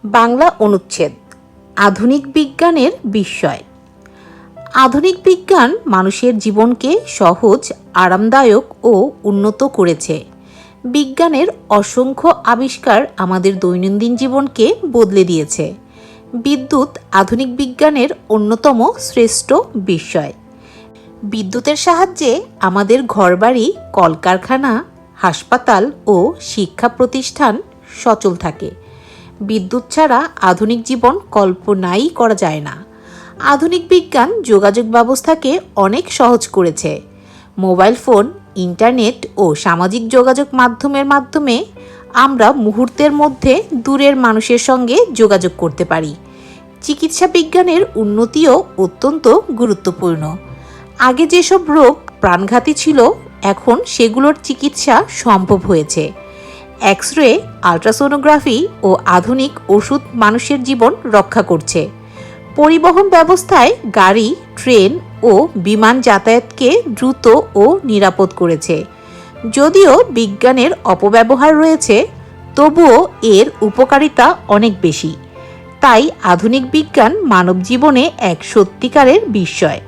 বাংলা অনুচ্ছেদ আধুনিক বিজ্ঞানের বিস্ময়। আধুনিক বিজ্ঞান মানুষের জীবনকে সহজ, আরামদায়ক ও উন্নত করেছে। বিজ্ঞানের অসংখ্য আবিষ্কার আমাদের দৈনন্দিন জীবনকে বদলে দিয়েছে। বিদ্যুৎ আধুনিক বিজ্ঞানের অন্যতম শ্রেষ্ঠ বিস্ময়। বিদ্যুতের সাহায্যে আমাদের ঘরবাড়ি, কলকারখানা, হাসপাতাল ও শিক্ষা প্রতিষ্ঠান সচল থাকে। বিদ্যুৎ ছাড়া আধুনিক জীবন কল্পনাই করা যায় না। আধুনিক বিজ্ঞান যোগাযোগ ব্যবস্থাকে অনেক সহজ করেছে। মোবাইল ফোন, ইন্টারনেট ও সামাজিক যোগাযোগ মাধ্যমে আমরা মুহূর্তের মধ্যে দূরের মানুষের সঙ্গে যোগাযোগ করতে পারি। চিকিৎসা বিজ্ঞানের উন্নতিও অত্যন্ত গুরুত্বপূর্ণ। আগে যেসব রোগ প্রাণঘাতী ছিল, এখন সেগুলোর চিকিৎসা সম্ভব হয়েছে। এক্স-রে, আল্ট্রাসোনোগ্রাফি ও আধুনিক ওষুধ মানুষের জীবন রক্ষা করছে। পরিবহন ব্যবস্থায় গাড়ি, ট্রেন ও বিমান যাতায়াতকে দ্রুত ও নিরাপদ করেছে। যদিও বিজ্ঞানের অপব্যবহার রয়েছে, তবুও এর উপকারিতা অনেক বেশি। তাই আধুনিক বিজ্ঞান মানব জীবনে এক সত্যিকারের বিস্ময়।